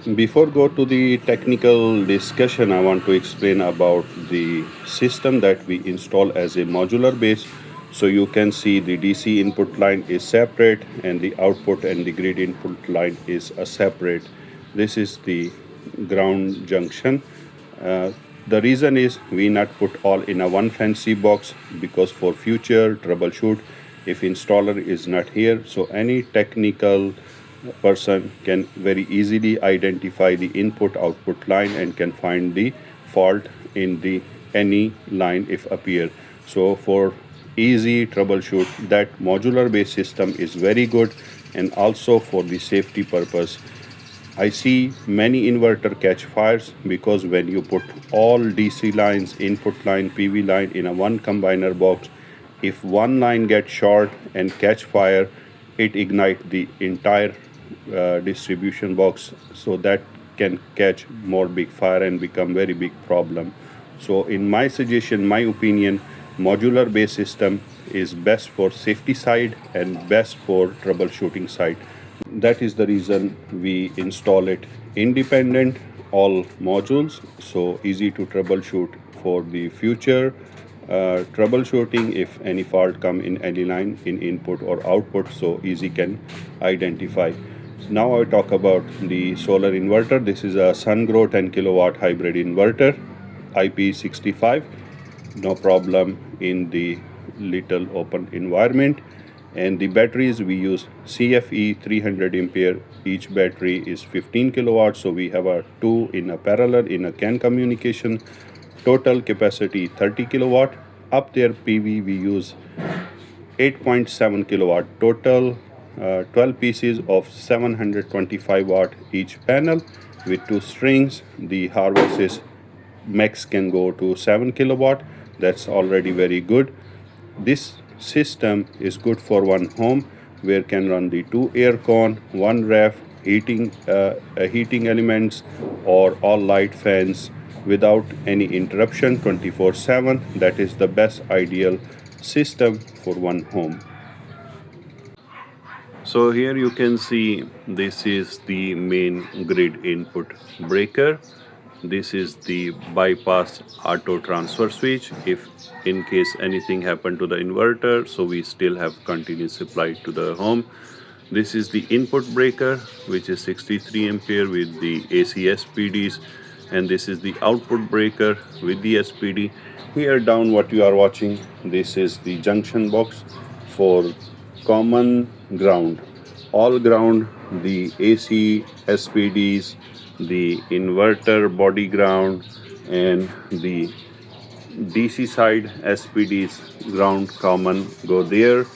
Before go to the technical discussion, I want to explain about the system that we install as a modular base. So you can see the DC input line is separate and the output and the grid input line is a separate. This is the ground junction. Uh, the reason is we not put all in a one fancy box because for future troubleshoot, if installer is not here, so any technical person can very easily identify the input output line and can find the fault in the any line if appear. So for easy troubleshoot, that modular based system is very good, and also for the safety purpose. I see many inverter catch fires because when you put all DC lines, input line, PV line in a one combiner box, if one line gets short and catch fire, it ignite the entire distribution box. So that can catch more big fire and become very big problem. So in my suggestion, my opinion, modular based system is best for safety side and best for troubleshooting side. That is the reason we install it independent, all modules, so easy to troubleshoot for the future troubleshooting. If any fault come in any line in input or output, so easy can identify. Now I talk about the solar inverter. This is a sungrow 10 kilowatt hybrid inverter, IP65. No problem in the little open environment. And the batteries we use CFE 300 ampere. Each battery is 15 kilowatts, so we have a two in a parallel in a CAN communication. Total capacity 30 kilowatt. Up there PV we use 8.7 kilowatt. Total 12 pieces of 725 watt each panel with two strings. The harvest is max can go to 7 kilowatt. That's already very good. This system is good for one home where can run the two air con, one ref, heating elements, or all light fans without any interruption 24/7. That is the best ideal system for one home. So here you can see this is the main grid input breaker. This is the bypass auto transfer switch. If in case anything happened to the inverter, so we still have continuous supply to the home. This is the input breaker, which is 63 ampere with the AC SPDs, and this is the output breaker with the SPD. Here down what you are watching, this is the junction box for common ground. All ground, the AC SPDs, the inverter body ground, and the DC side SPDs ground common go there,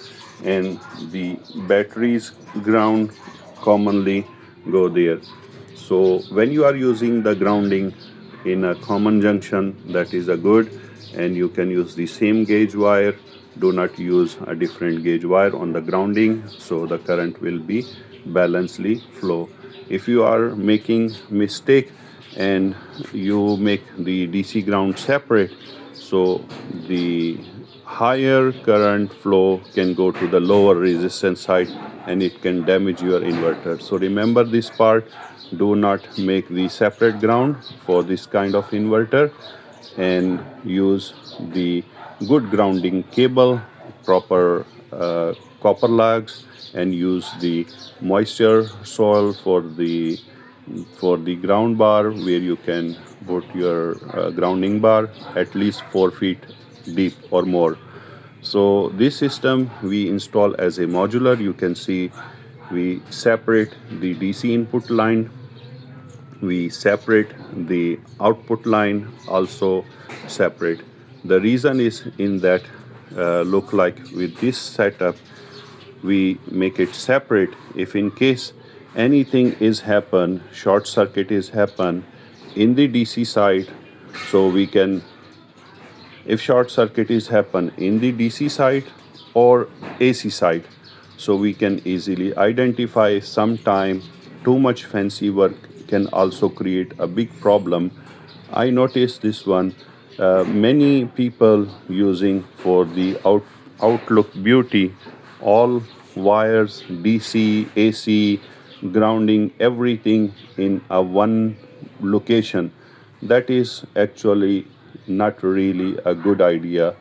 and the batteries ground commonly go there. So when you are using the grounding in a common junction, that is a good, and you can use the same gauge wire. Do not use a different gauge wire on the grounding, so the current will be balancedly flow. If you are making mistake and you make the DC ground separate, so the higher current flow can go to the lower resistance side and it can damage your inverter. So remember this part. Do not make the separate ground for this kind of inverter, and use the good grounding cable, proper copper lugs, and use the moisture soil for the ground bar, where you can put your grounding bar at least 4 feet deep or more. So this system we install as a modular. You can see we separate the DC input line, we separate the output line also separate. The reason is in that look like with this setup we make it separate. If in case anything is happen, short circuit is happen in the DC side, so we can, if short circuit is happen in the DC side or AC side, so we can easily identify. Sometime too much fancy work can also create a big problem. I noticed this one. Many people using for the outlook beauty all wires, DC, AC, grounding everything in a one location, that is actually not really a good idea,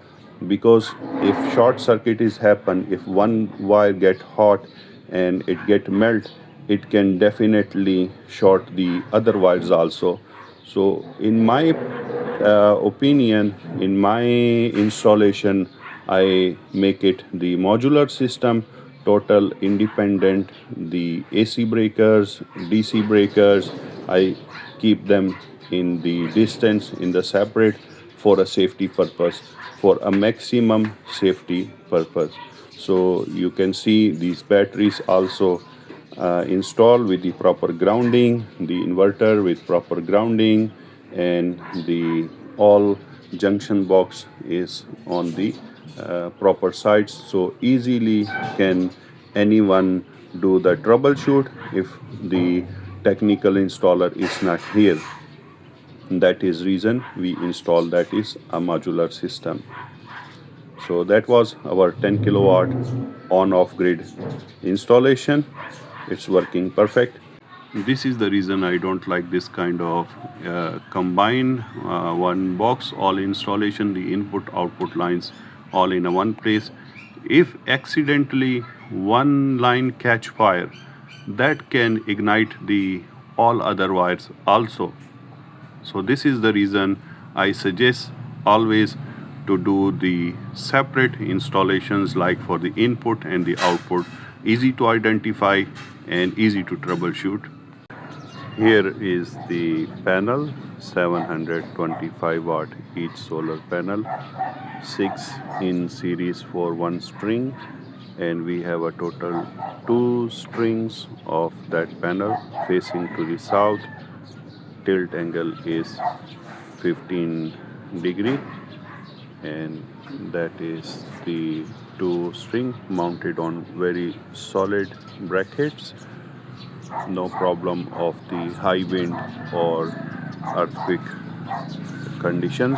because if short circuit is happen, if one wire get hot and it get melt, it can definitely short the other wires also. So in my opinion, in my installation, I make it the modular system, total independent. The AC breakers, DC breakers, I keep them in the distance, in the separate, for a safety purpose, for a maximum safety purpose. So you can see these batteries also installed with the proper grounding, the inverter with proper grounding, and the all junction box is on the proper sides, so easily can anyone do the troubleshoot if the technical installer is not here. That is reason we install that is a modular system. So that was our 10 kilowatt on off grid installation. It's working perfect. This is the reason I don't like this kind of combine one box, all installation, the input output lines all in a one place. If accidentally one line catch fire, that can ignite the all other wires also. So this is the reason I suggest always to do the separate installations, like for the input and the output, easy to identify and easy to troubleshoot. Here is the panel, 725 watt each solar panel, 6 in series for one string, and we have a total 2 strings of that panel facing to the south. Tilt angle is 15 degree, and that is the 2 string mounted on very solid brackets. No problem of the high wind or earthquake conditions.